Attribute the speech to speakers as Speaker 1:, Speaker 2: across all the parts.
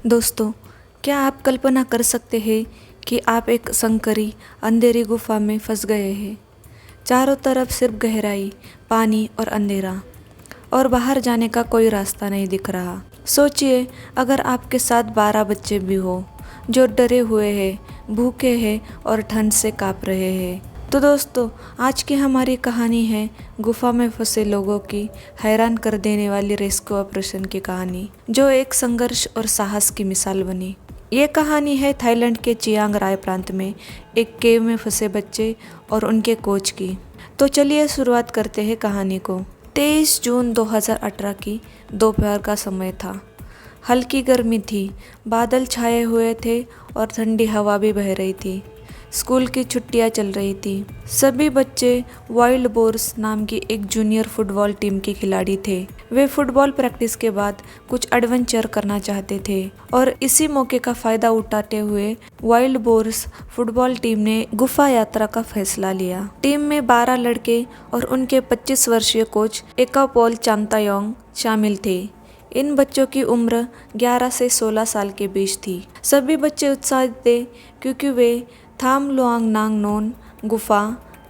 Speaker 1: दोस्तों, क्या आप कल्पना कर सकते हैं कि आप एक संकरी अंधेरी गुफा में फंस गए हैं। चारों तरफ सिर्फ गहराई, पानी और अंधेरा, और बाहर जाने का कोई रास्ता नहीं दिख रहा। सोचिए, अगर आपके साथ 12 बच्चे भी हो जो डरे हुए हैं, भूखे हैं और ठंड से काँप रहे हैं। तो दोस्तों, आज की हमारी कहानी है गुफा में फंसे लोगों की हैरान कर देने वाली रेस्क्यू ऑपरेशन की कहानी, जो एक संघर्ष और साहस की मिसाल बनी। ये कहानी है थाईलैंड के चियांग राय प्रांत में एक केव में फंसे बच्चे और उनके कोच की। तो चलिए शुरुआत करते हैं कहानी को। 23 जून 2018 की दोपहर का समय था। हल्की गर्मी थी, बादल छाए हुए थे और ठंडी हवा भी बह रही थी। स्कूल की छुट्टियां चल रही थी। सभी बच्चे वाइल्ड बोर्स नाम की एक जूनियर फुटबॉल टीम के खिलाड़ी थे। वे फुटबॉल प्रैक्टिस के बाद कुछ एडवेंचर करना चाहते थे और इसी मौके का फायदा उठाते हुए वाइल्ड बोर्स फुटबॉल टीम ने गुफा यात्रा का फैसला लिया। टीम में 12 लड़के और उनके 25 वर्षीय कोच एकापोल चांतायोंग शामिल थे। इन बच्चों की उम्र 11 से 16 साल के बीच थी। सभी बच्चे उत्साहित थे क्योंकि वे थाम लुआंग नांग नोन गुफा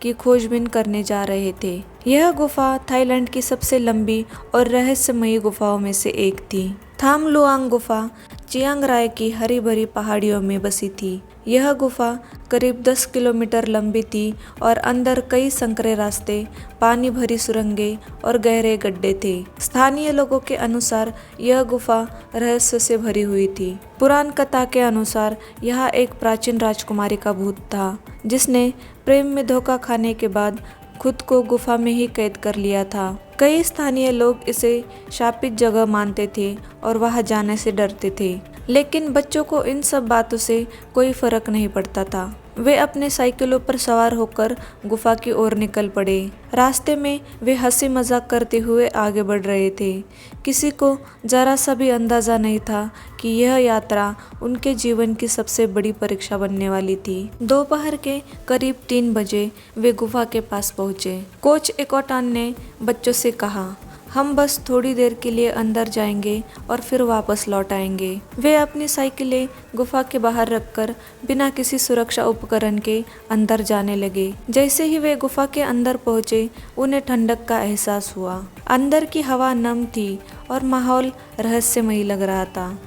Speaker 1: की खोजबीन करने जा रहे थे। यह गुफा थाईलैंड की सबसे लंबी और रहस्यमयी गुफाओं में से एक थी। थाम लुआंग गुफा चियांग राय की हरी भरी पहाड़ियों में बसी थी। यह गुफा करीब 10 किलोमीटर लंबी थी और अंदर कई संकरे रास्ते, पानी भरी सुरंगें और गहरे गड्ढे थे। स्थानीय लोगों के अनुसार यह गुफा रहस्य से भरी हुई थी। पुराण कथा के अनुसार यह एक प्राचीन राजकुमारी का भूत था, जिसने प्रेम में धोखा खाने के बाद खुद को गुफा में ही कैद कर लिया था। कई स्थानीय लोग इसे शापित जगह मानते थे और वहां जाने से डरते थे, लेकिन बच्चों को इन सब बातों से कोई फर्क नहीं पड़ता था। वे अपने साइकिलों पर सवार होकर गुफा की ओर निकल पड़े। रास्ते में वे हंसी मजाक करते हुए आगे बढ़ रहे थे। किसी को जरा सा भी अंदाजा नहीं था कि यह यात्रा उनके जीवन की सबसे बड़ी परीक्षा बनने वाली थी। दोपहर के करीब 3 बजे वे गुफा के पास पहुंचे। कोच एकोटान ने बच्चों से कहा, हम बस थोड़ी देर के लिए अंदर जाएंगे और फिर वापस लौट आएंगे। वे अपनी साइकिलें गुफा के बाहर रखकर बिना किसी सुरक्षा उपकरण के अंदर जाने लगे। जैसे ही वे गुफा के अंदर पहुंचे, उन्हें ठंडक का एहसास हुआ। अंदर की हवा नम थी और माहौल रहस्यमयी लग रहा था।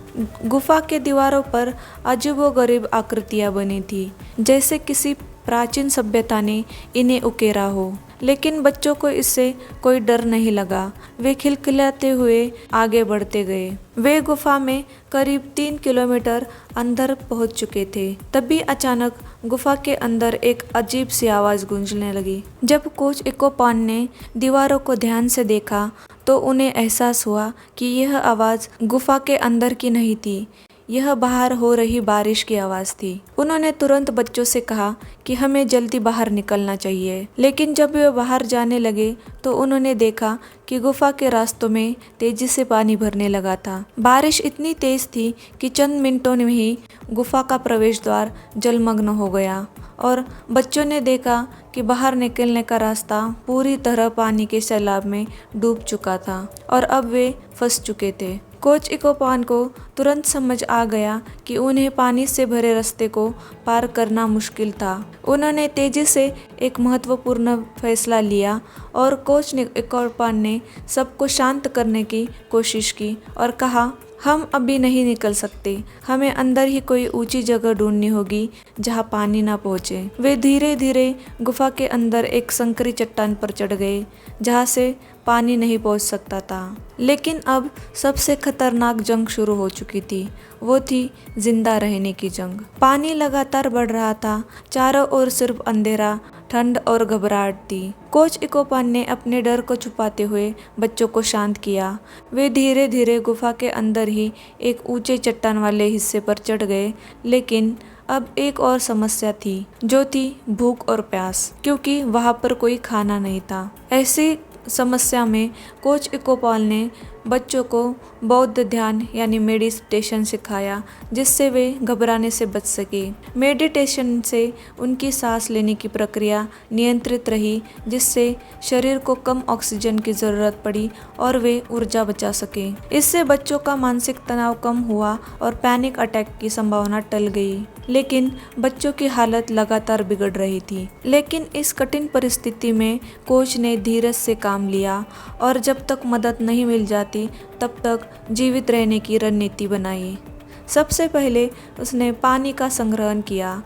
Speaker 1: गुफा के दीवारों पर अजीबोगरीब आकृतियां बनी थी, जैसे किसी प्राचीन सभ्यता ने इन्हें उकेरा हो। लेकिन बच्चों को इससे कोई डर नहीं लगा। वे खिलखिलाते हुए आगे बढ़ते गए। वे गुफा में करीब 3 किलोमीटर अंदर पहुंच चुके थे। तभी अचानक गुफा के अंदर एक अजीब सी आवाज़ गूंजने लगी। जब कोच एकोपान ने दीवारों को ध्यान से देखा तो उन्हें एहसास हुआ कि यह आवाज़ गुफा के अंदर की नहीं थी, यह बाहर हो रही बारिश की आवाज़ थी। उन्होंने तुरंत बच्चों से कहा कि हमें जल्दी बाहर निकलना चाहिए। लेकिन जब वे बाहर जाने लगे तो उन्होंने देखा कि गुफा के रास्तों में तेजी से पानी भरने लगा था। बारिश इतनी तेज थी कि चंद मिनटों में ही गुफा का प्रवेश द्वार जलमग्न हो गया और बच्चों ने देखा कि बाहर निकलने का रास्ता पूरी तरह पानी के सैलाब में डूब चुका था और अब वे फंस चुके थे। कोच इकोपान को तुरंत समझ आ गया कि उन्हें पानी से भरे रास्ते को पार करना मुश्किल था। उन्होंने तेजी से एक महत्वपूर्ण फैसला लिया और कोच इकोपान ने सबको शांत करने की कोशिश की और कहा, हम अभी नहीं निकल सकते, हमें अंदर ही कोई ऊंची जगह ढूंढनी होगी जहां पानी ना पहुंचे। वे धीरे धीरे गुफा के अंदर एक संकरी चट्टान पर चढ़ गए जहां से पानी नहीं पहुंच सकता था। लेकिन अब सबसे खतरनाक जंग शुरू हो चुकी थी। वो थी जिंदा रहने की जंग। पानी लगातार बढ़ रहा था। चारों ओर सिर्फ अंधेरा, ठंड और घबराहट थी। कोच इकोपान ने अपने डर को छुपाते हुए बच्चों को शांत किया। वे धीरे धीरे गुफा के अंदर ही एक ऊंचे चट्टान वाले हिस्से पर चढ़ गए। लेकिन अब एक और समस्या थी, जो थी भूख और प्यास, क्योंकि वहां पर कोई खाना नहीं था। ऐसी समस्या में कोच इकोपाल ने बच्चों को बौद्ध ध्यान यानी मेडिटेशन सिखाया, जिससे वे घबराने से बच सके। मेडिटेशन से उनकी सांस लेने की प्रक्रिया नियंत्रित रही, जिससे शरीर को कम ऑक्सीजन की ज़रूरत पड़ी और वे ऊर्जा बचा सके। इससे बच्चों का मानसिक तनाव कम हुआ और पैनिक अटैक की संभावना टल गई। लेकिन बच्चों की हालत लगातार बिगड़ रही थी। लेकिन इस कठिन परिस्थिति में कोच ने धीरज से काम लिया और जब तक मदद नहीं मिल जाती तब तक जीवित रहने की रणनीति बनाई। सबसे पहले उसने पानी का संग्रहण किया।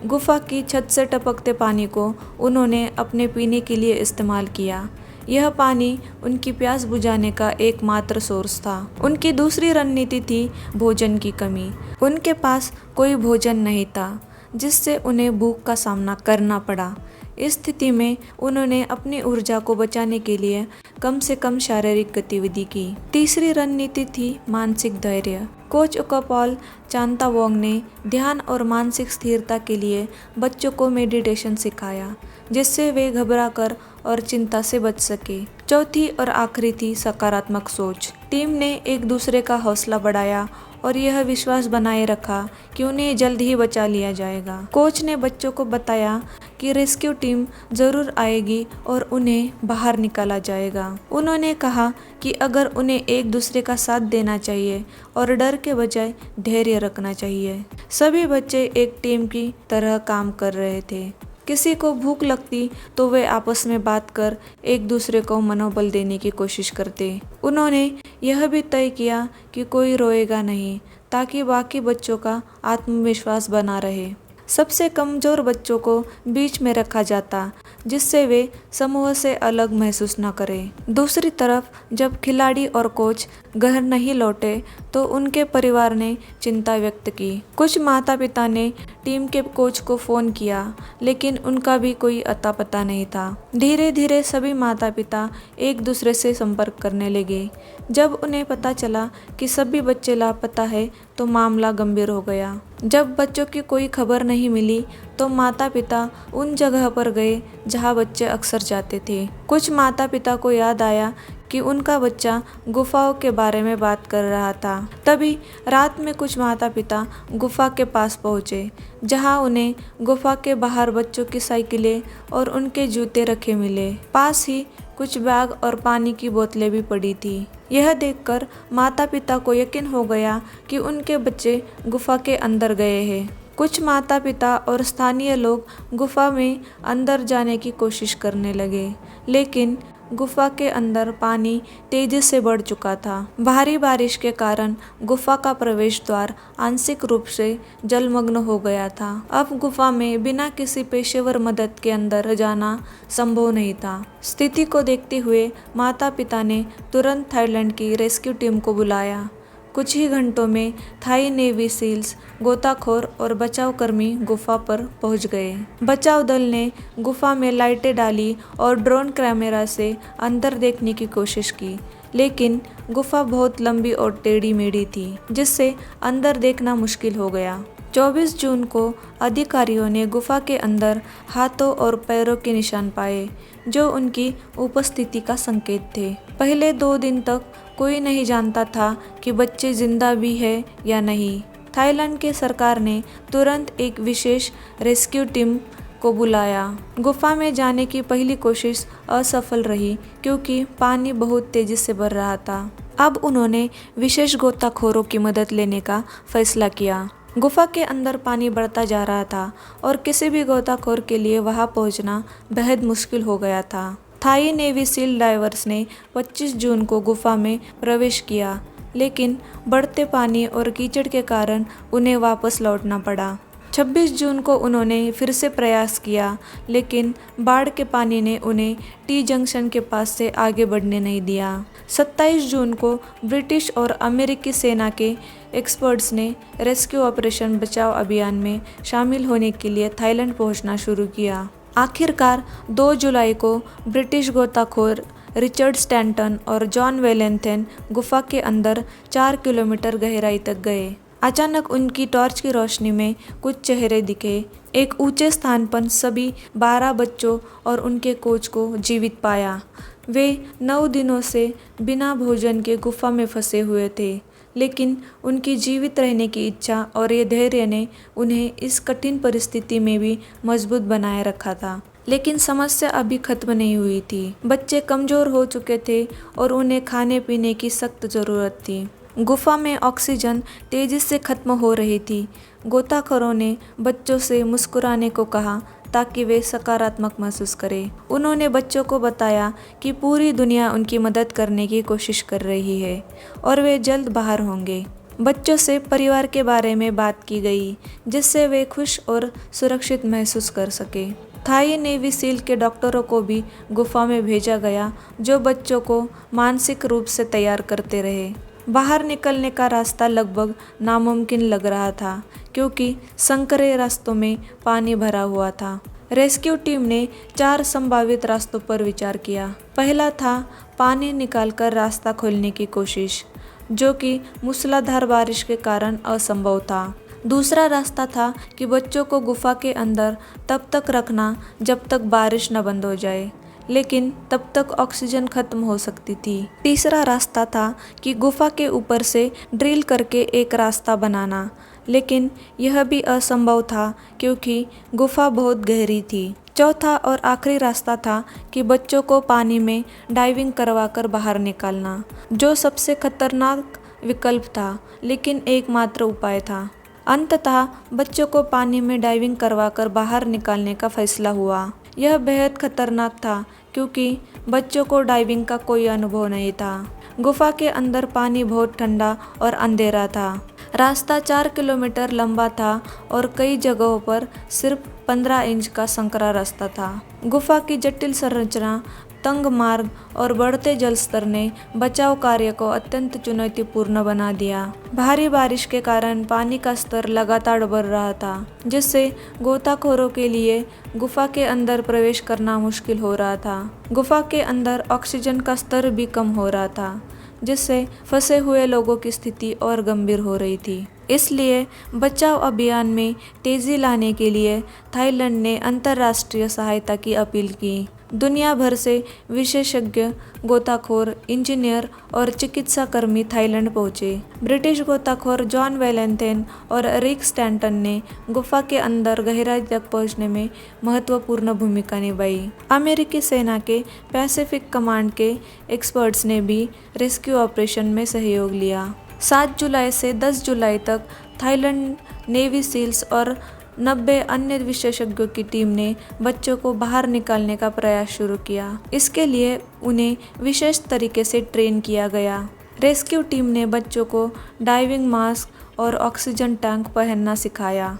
Speaker 1: गुफा की छत से टपकते पानी को उन्होंने अपने पीने के लिए इस्तेमाल किया। यह पानी उनकी प्यास बुझाने का एकमात्र सोर्स था। उनकी दूसरी रणनीति थी भोजन की कमी। उनके पास कोई भोजन नहीं था, जिससे उन्हें भूख का सामना करना पड़ा। इस स्थिति में उन्होंने अपनी ऊर्जा को बचाने के लिए कम से कम शारीरिक गतिविधि की। तीसरी रणनीति थी मानसिक धैर्य। कोच ओकापॉल चांतावोंग ने ध्यान और मानसिक स्थिरता के लिए बच्चों को मेडिटेशन सिखाया, जिससे वे घबराकर और चिंता से बच सके। चौथी और आखिरी थी सकारात्मक सोच। टीम ने एक दूसरे का हौसला बढ़ाया और यह विश्वास बनाए रखा कि उन्हें जल्द ही बचा लिया जाएगा। कोच ने बच्चों को बताया कि रेस्क्यू टीम जरूर आएगी और उन्हें बाहर निकाला जाएगा। उन्होंने कहा कि अगर उन्हें एक दूसरे का साथ देना चाहिए और डर के बजाय धैर्य रखना चाहिए। सभी बच्चे एक टीम की तरह काम कर रहे थे। किसी को भूख लगती तो वे आपस में बात कर एक दूसरे को मनोबल देने की कोशिश करते। उन्होंने यह भी तय किया कि कोई रोएगा नहीं, ताकि बाकी बच्चों का आत्मविश्वास बना रहे। सबसे कमज़ोर बच्चों को बीच में रखा जाता, जिससे वे समूह से अलग महसूस न करें। दूसरी तरफ जब खिलाड़ी और कोच घर नहीं लौटे तो उनके परिवार ने चिंता व्यक्त की। कुछ माता पिता ने टीम के कोच को फ़ोन किया, लेकिन उनका भी कोई अता पता नहीं था। धीरे धीरे सभी माता पिता एक दूसरे से संपर्क करने लगे। जब उन्हें पता चला कि सभी बच्चे लापता है तो मामला गंभीर हो गया। जब बच्चों की कोई खबर नहीं मिली तो माता पिता उन जगह पर गए जहां बच्चे अक्सर जाते थे। कुछ माता पिता को याद आया कि उनका बच्चा गुफाओं के बारे में बात कर रहा था। तभी रात में कुछ माता पिता गुफा के पास पहुंचे, जहां उन्हें गुफा के बाहर बच्चों की साइकिलें और उनके जूते रखे मिले। पास ही कुछ बैग और पानी की बोतलें भी पड़ी थी। यह देखकर माता पिता को यकीन हो गया कि उनके बच्चे गुफा के अंदर गए हैं। कुछ माता पिता और स्थानीय लोग गुफा में अंदर जाने की कोशिश करने लगे, लेकिन गुफा के अंदर पानी तेजी से बढ़ चुका था। भारी बारिश के कारण गुफा का प्रवेश द्वार आंशिक रूप से जलमग्न हो गया था। अब गुफा में बिना किसी पेशेवर मदद के अंदर जाना संभव नहीं था। स्थिति को देखते हुए माता पिता ने तुरंत थाईलैंड की रेस्क्यू टीम को बुलाया। कुछ ही घंटों में थाई नेवी सील्स, गोताखोर और बचाव कर्मी गुफा पर पहुंच गए। बचाव दल ने गुफा में लाइटें डाली और ड्रोन कैमरा से अंदर देखने की कोशिश की, लेकिन गुफा बहुत लंबी और टेढ़ी मेढ़ी थी, जिससे अंदर देखना मुश्किल हो गया। 24 जून को अधिकारियों ने गुफा के अंदर हाथों और पैरों के निशान पाए, जो उनकी उपस्थिति का संकेत थे। पहले 2 दिन तक कोई नहीं जानता था कि बच्चे जिंदा भी है या नहीं। थाईलैंड के सरकार ने तुरंत एक विशेष रेस्क्यू टीम को बुलाया। गुफा में जाने की पहली कोशिश असफल रही, क्योंकि पानी बहुत तेजी से बढ़ रहा था। अब उन्होंने विशेष गोताखोरों की मदद लेने का फैसला किया। गुफा के अंदर पानी बढ़ता जा रहा था और किसी भी गोताखोर के लिए वहां पहुंचना बेहद मुश्किल हो गया था। थाई नेवी सील डाइवर्स ने 25 जून को गुफा में प्रवेश किया, लेकिन बढ़ते पानी और कीचड़ के कारण उन्हें वापस लौटना पड़ा। 26 जून को उन्होंने फिर से प्रयास किया, लेकिन बाढ़ के पानी ने उन्हें टी जंक्शन के पास से आगे बढ़ने नहीं दिया। 27 जून को ब्रिटिश और अमेरिकी सेना के एक्सपर्ट्स ने रेस्क्यू ऑपरेशन बचाव अभियान में शामिल होने के लिए थाईलैंड पहुंचना शुरू किया। आखिरकार 2 जुलाई को ब्रिटिश गोताखोर रिचर्ड स्टैंटन और जॉन वेलेंथेन गुफा के अंदर 4 किलोमीटर गहराई तक गए। अचानक उनकी टॉर्च की रोशनी में कुछ चेहरे दिखे। एक ऊंचे स्थान पर सभी 12 बच्चों और उनके कोच को जीवित पाया। वे 9 दिनों से बिना भोजन के गुफा में फंसे हुए थे, लेकिन उनकी जीवित रहने की इच्छा और ये धैर्य ने उन्हें इस कठिन परिस्थिति में भी मजबूत बनाए रखा था। लेकिन समस्या अभी खत्म नहीं हुई थी। बच्चे कमज़ोर हो चुके थे और उन्हें खाने पीने की सख्त ज़रूरत थी। गुफा में ऑक्सीजन तेज़ी से खत्म हो रही थी। गोताखोरों ने बच्चों से मुस्कुराने को कहा ताकि वे सकारात्मक महसूस करें। उन्होंने बच्चों को बताया कि पूरी दुनिया उनकी मदद करने की कोशिश कर रही है और वे जल्द बाहर होंगे। बच्चों से परिवार के बारे में बात की गई, जिससे वे खुश और सुरक्षित महसूस कर सके। थाई नेवी सील के डॉक्टरों को भी गुफा में भेजा गया, जो बच्चों को मानसिक रूप से तैयार करते रहे। बाहर निकलने का रास्ता लगभग नामुमकिन लग रहा था, क्योंकि संकरे रास्तों में पानी भरा हुआ था। रेस्क्यू टीम ने 4 संभावित रास्तों पर विचार किया। पहला था पानी निकालकर रास्ता खोलने की कोशिश, जो कि मूसलाधार बारिश के कारण असंभव था। दूसरा रास्ता था कि बच्चों को गुफा के अंदर तब तक रखना जब तक बारिश न बंद हो जाए, लेकिन तब तक ऑक्सीजन खत्म हो सकती थी। तीसरा रास्ता था कि गुफा के ऊपर से ड्रिल करके एक रास्ता बनाना, लेकिन यह भी असंभव था क्योंकि गुफा बहुत गहरी थी। चौथा और आखिरी रास्ता था कि बच्चों को पानी में डाइविंग करवाकर बाहर निकालना, जो सबसे खतरनाक विकल्प था, लेकिन एकमात्र उपाय था। अंततः बच्चों को पानी में डाइविंग करवाकर बाहर निकालने का फैसला हुआ। यह बेहद खतरनाक था क्योंकि बच्चों को डाइविंग का कोई अनुभव नहीं था। गुफा के अंदर पानी बहुत ठंडा और अंधेरा था। रास्ता 4 किलोमीटर लंबा था और कई जगहों पर सिर्फ 15 इंच का संकरा रास्ता था। गुफा की जटिल संरचना, तंग मार्ग और बढ़ते जल स्तर ने बचाव कार्य को अत्यंत चुनौतीपूर्ण बना दिया। भारी बारिश के कारण पानी का स्तर लगातार बढ़ रहा था, जिससे गोताखोरों के लिए गुफा के अंदर प्रवेश करना मुश्किल हो रहा था। गुफा के अंदर ऑक्सीजन का स्तर भी कम हो रहा था, जिससे फंसे हुए लोगों की स्थिति और गंभीर हो रही थी। इसलिए बचाव अभियान में तेजी लाने के लिए थाईलैंड ने अंतर्राष्ट्रीय सहायता की अपील की। दुनिया भर से विशेषज्ञ, गोताखोर, इंजीनियर और चिकित्सा कर्मी थाईलैंड पहुंचे। ब्रिटिश गोताखोर जॉन वेलेंथेन और रिक स्टैंटन ने गुफा के अंदर गहराई तक पहुंचने में महत्वपूर्ण भूमिका निभाई। अमेरिकी सेना के पैसिफिक कमांड के एक्सपर्ट्स ने भी रेस्क्यू ऑपरेशन में सहयोग लिया। 7 जुलाई से 10 जुलाई तक थाईलैंड नेवी सील्स और 90 अन्य विशेषज्ञों की टीम ने बच्चों को बाहर निकालने का प्रयास शुरू किया। इसके लिए उन्हें विशेष तरीके से ट्रेन किया गया। रेस्क्यू टीम ने बच्चों को डाइविंग मास्क और ऑक्सीजन टैंक पहनना सिखाया।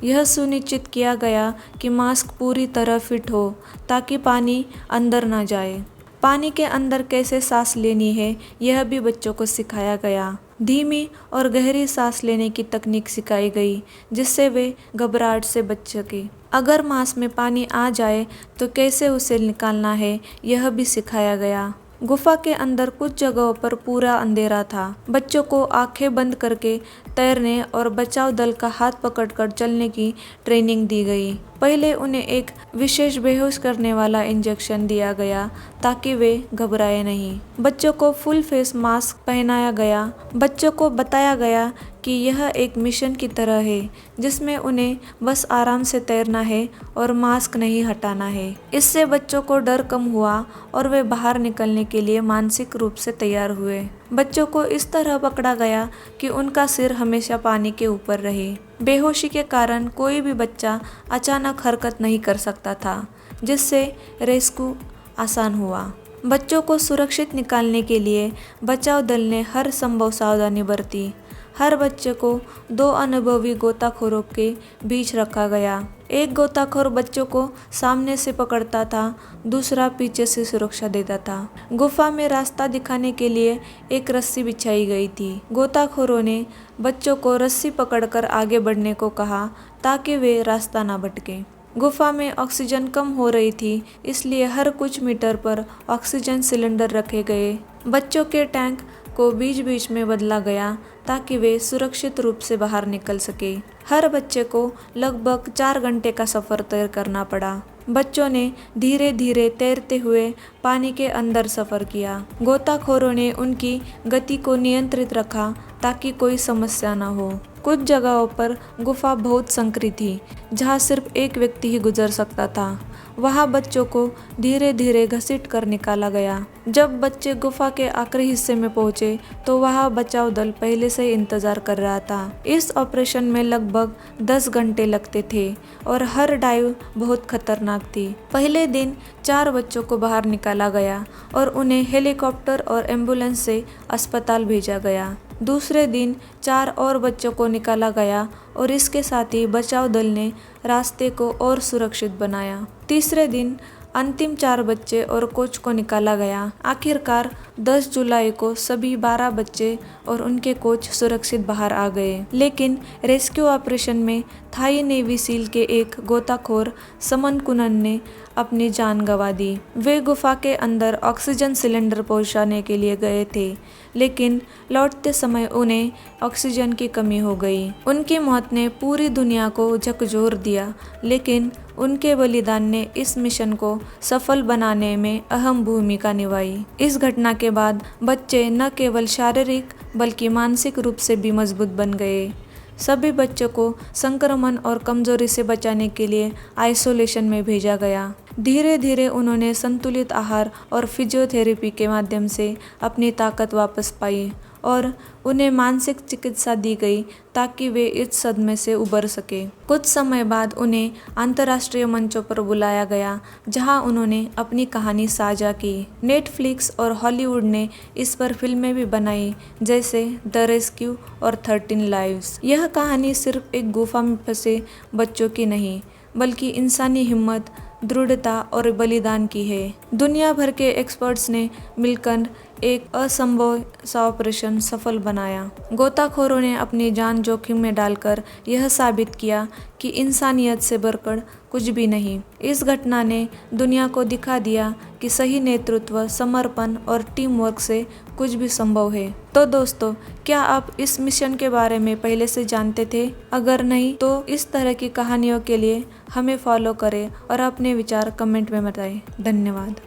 Speaker 1: यह सुनिश्चित किया गया कि मास्क पूरी तरह फिट हो ताकि पानी अंदर न जाए। पानी के अंदर कैसे सांस लेनी है, यह भी बच्चों को सिखाया गया। धीमी और गहरी सांस लेने की तकनीक सिखाई गई, जिससे वे घबराहट से बच सके। अगर मांस में पानी आ जाए तो कैसे उसे निकालना है, यह भी सिखाया गया। गुफा के अंदर कुछ जगहों पर पूरा अंधेरा था। बच्चों को आंखें बंद करके तैरने और बचाव दल का हाथ पकड़कर चलने की ट्रेनिंग दी गई। पहले उन्हें एक विशेष बेहोश करने वाला इंजेक्शन दिया गया ताकि वे घबराए नहीं। बच्चों को फुल फेस मास्क पहनाया गया। बच्चों को बताया गया कि यह एक मिशन की तरह है, जिसमें उन्हें बस आराम से तैरना है और मास्क नहीं हटाना है। इससे बच्चों को डर कम हुआ और वे बाहर निकलने के लिए मानसिक रूप से तैयार हुए। बच्चों को इस तरह पकड़ा गया कि उनका सिर हमेशा पानी के ऊपर रहे। बेहोशी के कारण कोई भी बच्चा अचानक हरकत नहीं कर सकता था, जिससे रेस्क्यू आसान हुआ। बच्चों को सुरक्षित निकालने के लिए बचाव दल ने हर संभव सावधानी बरती। हर बच्चे को 2 अनुभवी गोताखोरों के बीच रखा गया। एक गोताखोर बच्चों को सामने से पकड़ता था, दूसरा पीछे से सुरक्षा देता था। गुफा में रास्ता दिखाने के लिए एक रस्सी बिछाई गई थी। गोताखोरों ने बच्चों को रस्सी पकड़कर आगे बढ़ने को कहा ताकि वे रास्ता ना भटकें। गुफा में ऑक्सीजन कम हो रही थी, इसलिए हर कुछ मीटर पर ऑक्सीजन सिलेंडर रखे गए। बच्चों के टैंक को बीच बीच में बदला गया ताकि वे सुरक्षित रूप से बाहर निकल सके। हर बच्चे को लगभग 4 घंटे का सफ़र तय करना पड़ा। बच्चों ने धीरे धीरे तैरते हुए पानी के अंदर सफ़र किया। गोताखोरों ने उनकी गति को नियंत्रित रखा ताकि कोई समस्या न हो। कुछ जगहों पर गुफा बहुत संकरी थी, जहाँ सिर्फ एक व्यक्ति ही गुजर सकता था। वहाँ बच्चों को धीरे धीरे घसीट कर निकाला गया। जब बच्चे गुफा के आखिरी हिस्से में पहुँचे तो वहाँ बचाव दल पहले से ही इंतजार कर रहा था। इस ऑपरेशन में लगभग 10 घंटे लगते थे और हर डाइव बहुत खतरनाक थी। पहले दिन 4 बच्चों को बाहर निकाला गया और उन्हें हेलीकॉप्टर और एम्बुलेंस से अस्पताल भेजा गया। दूसरे दिन 4 और बच्चों को निकाला गया और इसके साथ ही बचाव दल ने रास्ते को और सुरक्षित बनाया। तीसरे दिन अंतिम 4 बच्चे और कोच को निकाला गया। आखिरकार 10 जुलाई को सभी 12 बच्चे और उनके कोच सुरक्षित बाहर आ गए। लेकिन रेस्क्यू ऑपरेशन में थाई नेवी सील के एक गोताखोर समन कुनन ने अपनी जान गंवा दी। वे गुफा के अंदर ऑक्सीजन सिलेंडर पहुंचाने के लिए गए थे, लेकिन लौटते समय उन्हें ऑक्सीजन की कमी हो गई। उनकी मौत ने पूरी दुनिया को झकझोर दिया, लेकिन उनके बलिदान ने इस मिशन को सफल बनाने में अहम भूमिका निभाई। इस घटना के बाद बच्चे न केवल शारीरिक बल्कि मानसिक रूप से भी मजबूत बन गए। सभी बच्चों को संक्रमण और कमजोरी से बचाने के लिए आइसोलेशन में भेजा गया। धीरे धीरे उन्होंने संतुलित आहार और फिजियोथेरेपी के माध्यम से अपनी ताकत वापस पाई और उन्हें मानसिक चिकित्सा दी गई ताकि वे इस सदमे से उबर सके। कुछ समय बाद उन्हें अंतर्राष्ट्रीय मंचों पर बुलाया गया, जहां उन्होंने अपनी कहानी साझा की। नेटफ्लिक्स और हॉलीवुड ने इस पर फिल्में भी बनाई, जैसे द रेस्क्यू और 13 लाइव्स। यह कहानी सिर्फ एक गुफा में फंसे बच्चों की नहीं, बल्कि इंसानी हिम्मत, दृढ़ता और बलिदान की है। दुनिया भर के एक्सपर्ट्स ने मिलकर एक असंभव सा ऑपरेशन सफल बनाया। गोताखोरों ने अपनी जान जोखिम में डालकर यह साबित किया कि इंसानियत से बढ़कर कुछ भी नहीं। इस घटना ने दुनिया को दिखा दिया कि सही नेतृत्व, समर्पण और टीम वर्क से कुछ भी संभव है। तो दोस्तों, क्या आप इस मिशन के बारे में पहले से जानते थे? अगर नहीं तो इस तरह की कहानियों के लिए हमें फॉलो करें और अपने विचार कमेंट में बताएं। धन्यवाद।